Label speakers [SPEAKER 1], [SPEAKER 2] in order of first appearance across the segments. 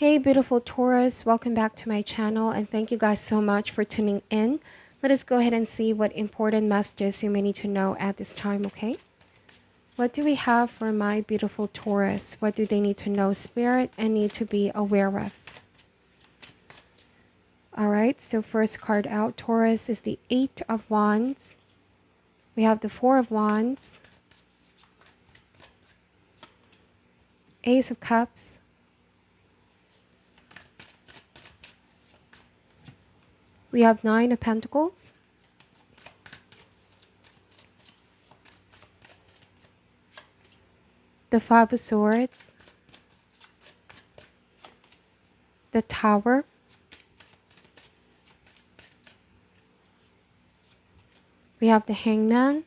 [SPEAKER 1] Hey beautiful Taurus, welcome back to my channel and thank you guys so much for tuning in. Let us go ahead and see what important messages you may need to know at this time, okay? What do we have for my beautiful Taurus? What do they need to know, Spirit, and need to be aware of? Alright, so first card out, Taurus, is the Eight of Wands. We have the Four of Wands, Ace of Cups, we have Nine of Pentacles, the Five of Swords, the Tower, we have the Hangman,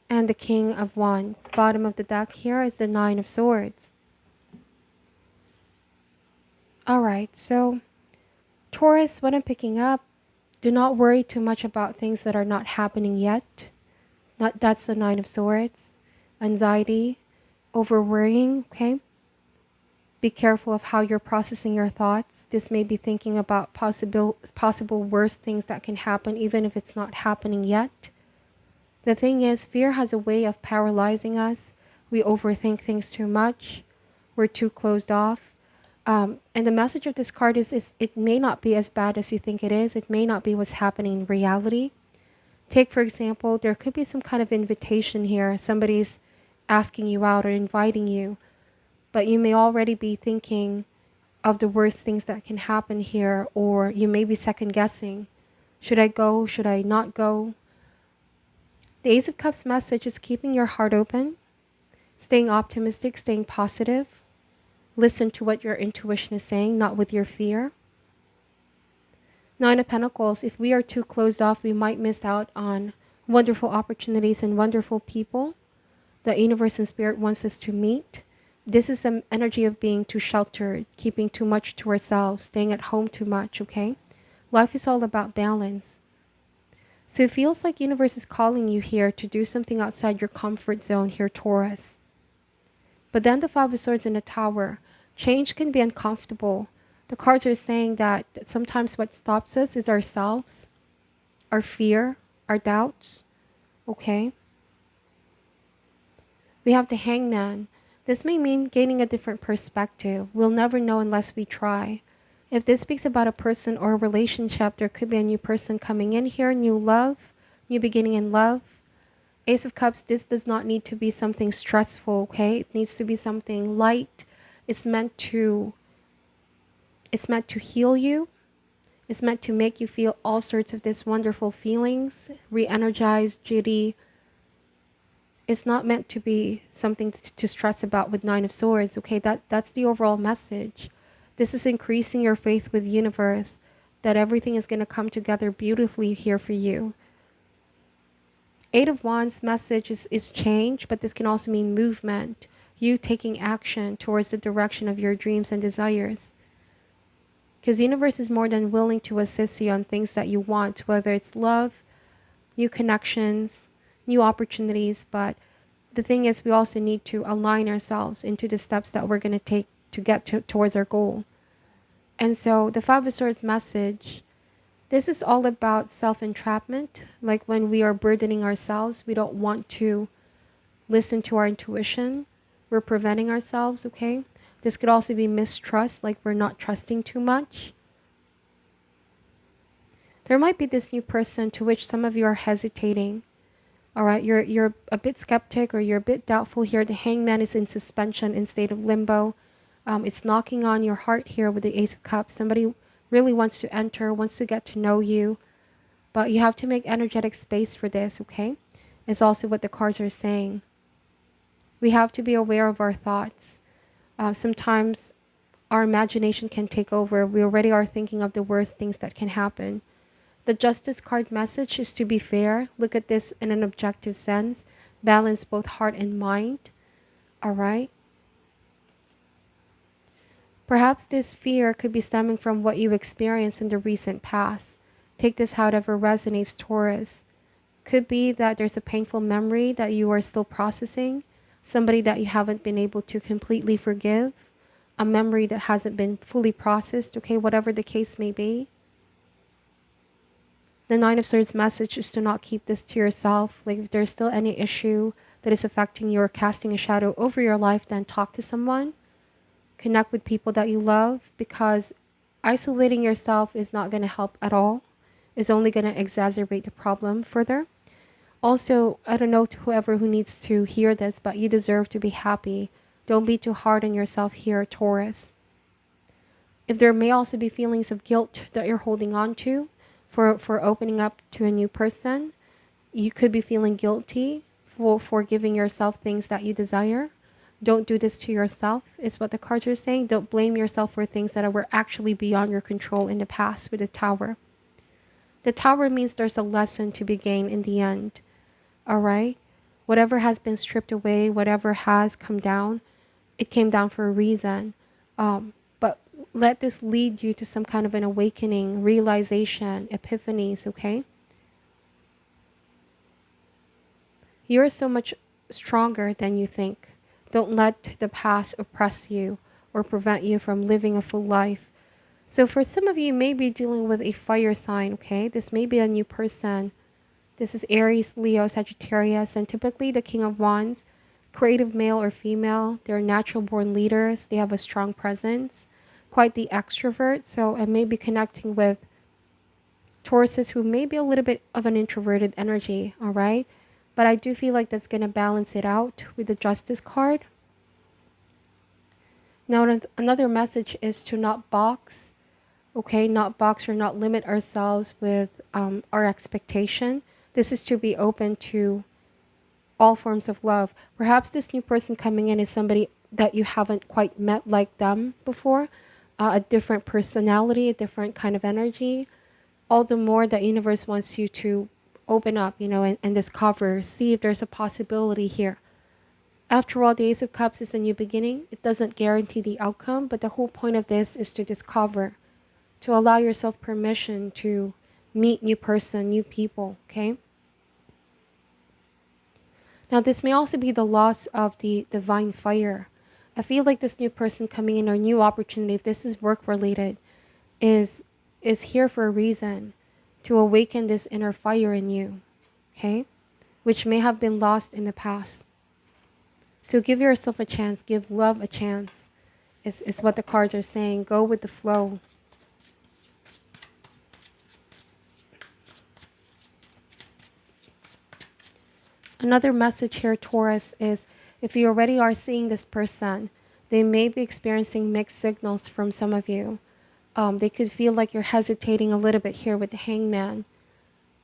[SPEAKER 1] and the King of Wands. Bottom of the deck here is the Nine of Swords. Alright, so Taurus, what I'm picking up, do not worry too much about things that are not happening yet. That's the Nine of Swords. Anxiety, over worrying, okay? Be careful of how you're processing your thoughts. This may be thinking about possible worse things that can happen even if it's not happening yet. The thing is, fear has a way of paralyzing us. We overthink things too much. We're too closed off. And the message of this card is it may not be as bad as you think it is. It may not be what's happening in reality. Take, for example, there could be some kind of invitation here. Somebody's asking you out or inviting you. But you may already be thinking of the worst things that can happen here. Or you may be second guessing. Should I go? Should I not go? The Ace of Cups message is keeping your heart open, staying optimistic, staying positive. Listen to what your intuition is saying, not with your fear. Nine of Pentacles, if we are too closed off, we might miss out on wonderful opportunities and wonderful people that universe and spirit wants us to meet. This is some energy of being too sheltered, keeping too much to ourselves, staying at home too much, okay? Life is all about balance. So it feels like universe is calling you here to do something outside your comfort zone here, Taurus. But then the Five of Swords in the Tower. Change can be uncomfortable. The cards are saying that sometimes what stops us is ourselves, our fear, our doubts. Okay? We have the Hangman. This may mean gaining a different perspective. We'll never know unless we try. If this speaks about a person or a relationship, there could be a new person coming in here, new love, new beginning in love. Ace of Cups, this does not need to be something stressful, okay? It needs to be something light. It's meant to heal you. It's meant to make you feel all sorts of these wonderful feelings, re-energized, giddy. It's not meant to be something to stress about with Nine of Swords, okay? That's the overall message. This is increasing your faith with the universe, that everything is going to come together beautifully here for you. Eight of Wands message is change, but this can also mean movement. You taking action towards the direction of your dreams and desires. Because the universe is more than willing to assist you on things that you want, whether it's love, new connections, new opportunities. But the thing is, we also need to align ourselves into the steps that we're going to take to get towards our goal. And so the Five of Swords message, this is all about self-entrapment. Like when we are burdening ourselves, we don't want to listen to our intuition. We're preventing ourselves, okay? This could also be mistrust, like we're not trusting too much. There might be this new person to which some of you are hesitating. All right, you're a bit skeptic or you're a bit doubtful here. The Hangman is in suspension, in state of limbo. It's knocking on your heart here with the Ace of Cups. Somebody really wants to enter, wants to get to know you. But you have to make energetic space for this, okay? It's also what the cards are saying. We have to be aware of our thoughts. Sometimes our imagination can take over. We already are thinking of the worst things that can happen. The Justice card message is to be fair. Look at this in an objective sense. Balance both heart and mind. All right? Perhaps this fear could be stemming from what you experienced in the recent past. Take this however resonates, Taurus. Could be that there's a painful memory that you are still processing. Somebody that you haven't been able to completely forgive. a memory that hasn't been fully processed, okay, whatever the case may be. The Nine of Swords message is to not keep this to yourself. Like, if there's still any issue that is affecting you or casting a shadow over your life, then talk to someone. Connect with people that you love, because isolating yourself is not going to help at all. It's only going to exacerbate the problem further. Also, I don't know to whoever who needs to hear this, but you deserve to be happy. Don't be too hard on yourself here, Taurus. If there may also be feelings of guilt that you're holding on to for opening up to a new person, you could be feeling guilty for giving yourself things that you desire. Don't do this to yourself, is what the cards are saying. Don't blame yourself for things that were actually beyond your control in the past with the Tower. The Tower means there's a lesson to be gained in the end. All right? Whatever has been stripped away, whatever has come down, it came down for a reason. But let this lead you to some kind of an awakening, realization, epiphanies, okay? You're so much stronger than you think. Don't let the past oppress you or prevent you from living a full life. So for some of you, you may be dealing with a fire sign, okay? This may be a new person. This is Aries, Leo, Sagittarius, and typically the King of Wands, creative male or female. They're natural born leaders. They have a strong presence, quite the extrovert. So I may be connecting with Tauruses who may be a little bit of an introverted energy, all right? But I do feel like that's going to balance it out with the Justice card. Now, another message is to not box, okay? Not box or not limit ourselves with our expectation. This is to be open to all forms of love. Perhaps this new person coming in is somebody that you haven't quite met like them before, a different personality, a different kind of energy. All the more that universe wants you to open up, you know, and discover, see if there's a possibility here. After all, the Ace of Cups is a new beginning. It doesn't guarantee the outcome, but the whole point of this is to discover, to allow yourself permission to meet new person, new people, okay? Now, this may also be the loss of the divine fire. I feel like this new person coming in or new opportunity, if this is work related, is here for a reason, to awaken this inner fire in you, okay? Which may have been lost in the past. So give yourself a chance, give love a chance, is what the cards are saying. Go with the flow. Another message here, Taurus, is if you already are seeing this person, they may be experiencing mixed signals from some of you. They could feel like you're hesitating a little bit here with the Hangman.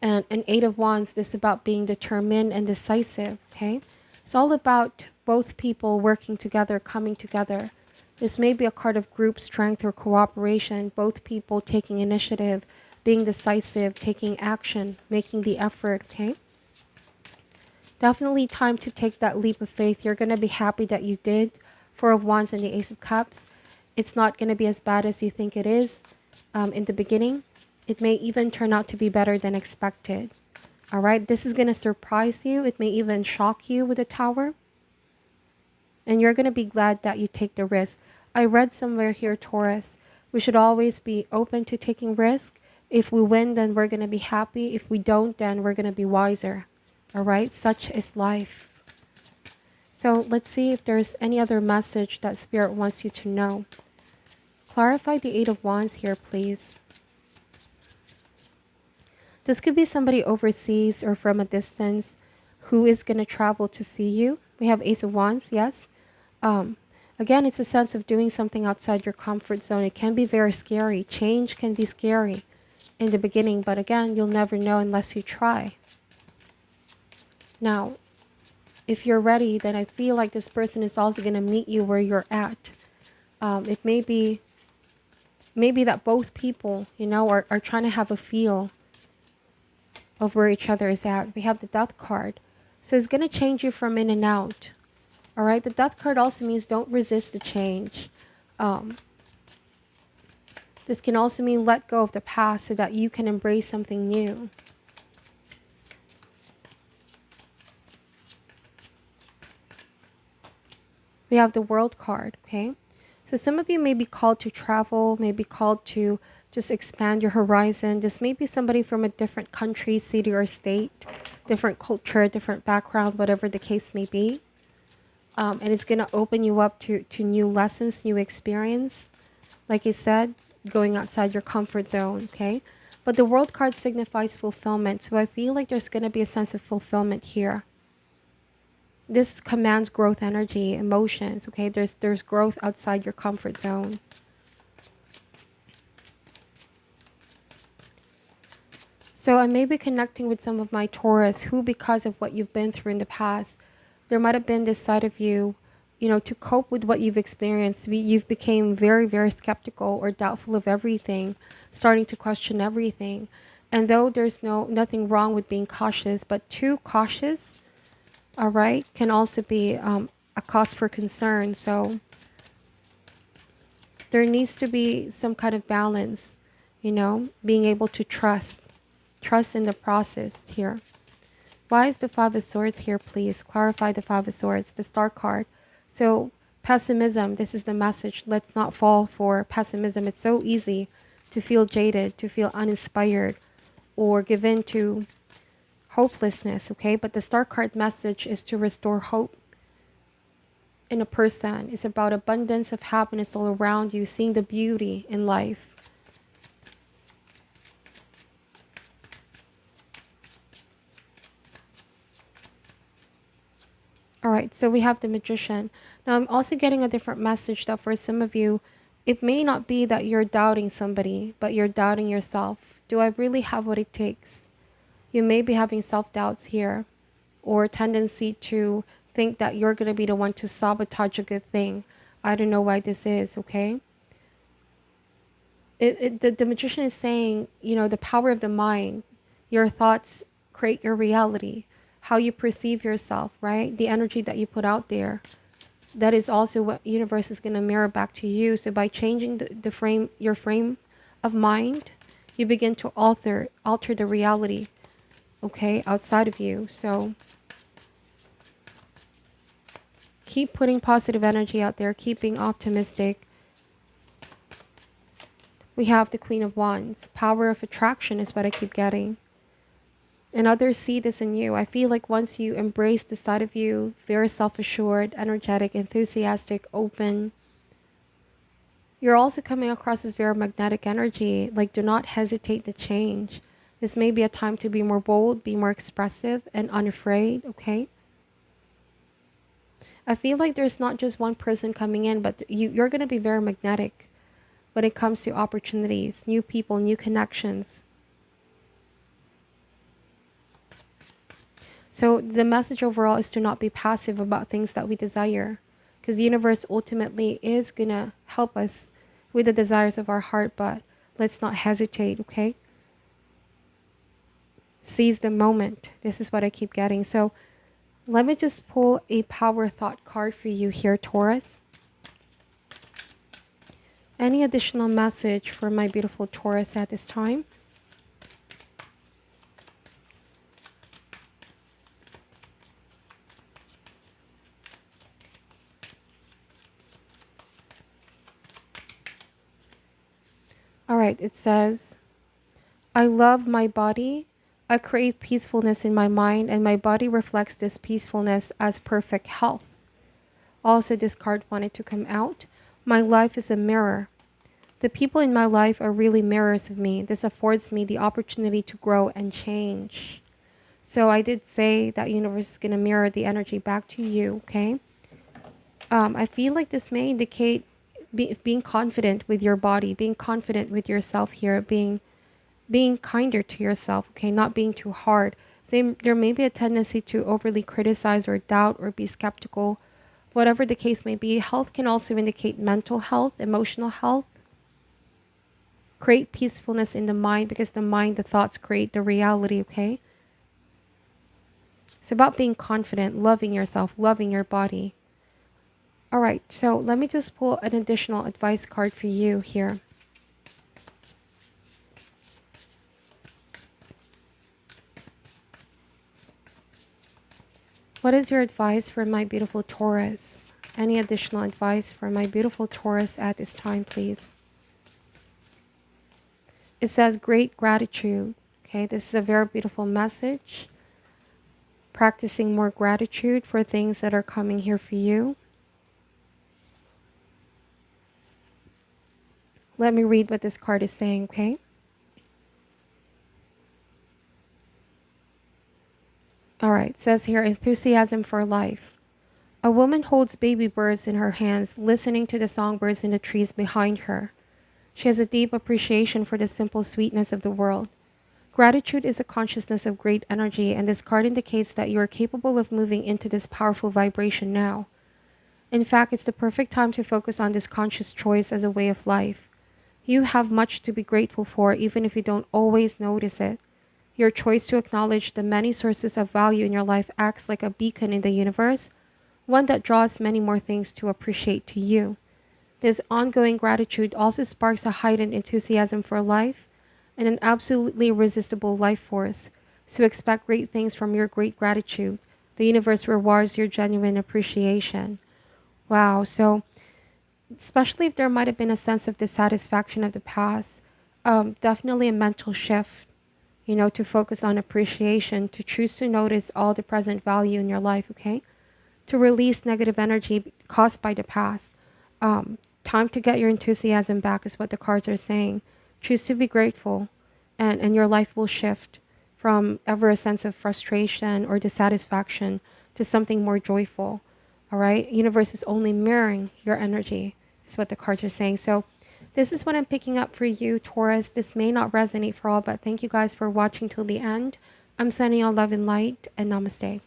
[SPEAKER 1] And an Eight of Wands, this is about being determined and decisive, okay? It's all about both people working together, coming together. This may be a card of group strength or cooperation, both people taking initiative, being decisive, taking action, making the effort, okay? Definitely time to take that leap of faith. You're going to be happy that you did. Four of Wands and the Ace of Cups. It's not going to be as bad as you think it is in the beginning. It may even turn out to be better than expected. All right, this is going to surprise you. It may even shock you with the Tower. And you're going to be glad that you take the risk. I read somewhere here, Taurus, we should always be open to taking risk. If we win, then we're going to be happy. If we don't, then we're going to be wiser. All right, such is life. So let's see if there's any other message that Spirit wants you to know. Clarify the Eight of Wands here, please. This could be somebody overseas or from a distance who is going to travel to see you. We have Ace of Wands, yes. Again, it's a sense of doing something outside your comfort zone. It can be very scary. Change can be scary in the beginning, but again, you'll never know unless you try. Now, if you're ready, then I feel like this person is also going to meet you where you're at. It may be that both people, you know, are trying to have a feel of where each other is at. We have the Death card. So it's going to change you from in and out. All right. The Death card also means don't resist the change. This can also mean let go of the past so that you can embrace something new. We have the World card. Okay. So some of you may be called to travel, may be called to just expand your horizon. This may be somebody from a different country, city, or state, different culture, different background, whatever the case may be. And it's going to open you up to new lessons, new experience. Like I said, going outside your comfort zone, okay? But the world card signifies fulfillment. So I feel like there's going to be a sense of fulfillment here. This commands growth energy, emotions, okay? There's growth outside your comfort zone. So I may be connecting with some of my Taurus who, because of what you've been through in the past, there might have been this side of you, to cope with what you've experienced. You've became very, very skeptical or doubtful of everything, starting to question everything. And though there's nothing wrong with being cautious, but too cautious, all right, can also be a cause for concern. So there needs to be some kind of balance, being able to trust in the process here. Why is the Five of Swords here, please? Clarify the Five of Swords, the Star card. So pessimism, this is the message. Let's not fall for pessimism. It's so easy to feel jaded, to feel uninspired, or give in to hopelessness, okay? But the Star card message is to restore hope in a person. It's about abundance of happiness all around you, seeing the beauty in life. All right, so we have the Magician. Now I'm also getting a different message that for some of you, it may not be that you're doubting somebody, but you're doubting yourself. Do I really have what it takes? You may be having self-doubts here, or a tendency to think that you're going to be the one to sabotage a good thing. I don't know why this is, okay? The Magician is saying, the power of the mind, your thoughts create your reality, how you perceive yourself, right? The energy that you put out there. That is also what universe is going to mirror back to you. So by changing your frame of mind, you begin to alter the reality, okay, outside of you. So keep putting positive energy out there, keep being optimistic. We have the Queen of Wands. Power of attraction is what I keep getting. And others see this in you. I feel like once you embrace the side of you, very self-assured, energetic, enthusiastic, open, you're also coming across as very magnetic energy. Like, do not hesitate to change. This may be a time to be more bold, be more expressive, and unafraid, okay? I feel like there's not just one person coming in, but you're going to be very magnetic when it comes to opportunities, new people, new connections. So the message overall is to not be passive about things that we desire, because the universe ultimately is going to help us with the desires of our heart, but let's not hesitate, okay? Seize the moment. This is what I keep getting. So let me just pull a power thought card for you here, Taurus. Any additional message for my beautiful Taurus at this time? All right, it says, I love my body. I create peacefulness in my mind, and my body reflects this peacefulness as perfect health. Also, this card wanted to come out. My life is a mirror. The people in my life are really mirrors of me. This affords me the opportunity to grow and change. So I did say that universe is going to mirror the energy back to you, okay? I feel like this may indicate being confident with your body, being confident with yourself here, being kinder to yourself, okay? Not being too hard. So there may be a tendency to overly criticize or doubt or be skeptical. Whatever the case may be, health can also indicate mental health, emotional health. Create peacefulness in the mind, because the mind, the thoughts create the reality, okay? It's about being confident, loving yourself, loving your body. All right, so let me just pull an additional advice card for you here. What is your advice for my beautiful Taurus? Any additional advice for my beautiful Taurus at this time, please? It says great gratitude. Okay, this is a very beautiful message. Practicing more gratitude for things that are coming here for you. Let me read what this card is saying, okay? All right, it says here, enthusiasm for life. A woman holds baby birds in her hands, listening to the songbirds in the trees behind her. She has a deep appreciation for the simple sweetness of the world. Gratitude is a consciousness of great energy, and this card indicates that you are capable of moving into this powerful vibration now. In fact, it's the perfect time to focus on this conscious choice as a way of life. You have much to be grateful for, even if you don't always notice it. Your choice to acknowledge the many sources of value in your life acts like a beacon in the universe, one that draws many more things to appreciate to you. This ongoing gratitude also sparks a heightened enthusiasm for life and an absolutely irresistible life force. So expect great things from your great gratitude. The universe rewards your genuine appreciation. Wow. So especially if there might have been a sense of dissatisfaction of the past, definitely a mental shift, to focus on appreciation, to choose to notice all the present value in your life, okay? To release negative energy caused by the past. Time to get your enthusiasm back is what the cards are saying. Choose to be grateful, and your life will shift from ever a sense of frustration or dissatisfaction to something more joyful. All right? Universe is only mirroring your energy, is what the cards are saying. So this is what I'm picking up for you, Taurus. This may not resonate for all, but thank you guys for watching till the end. I'm sending you all love and light, and namaste.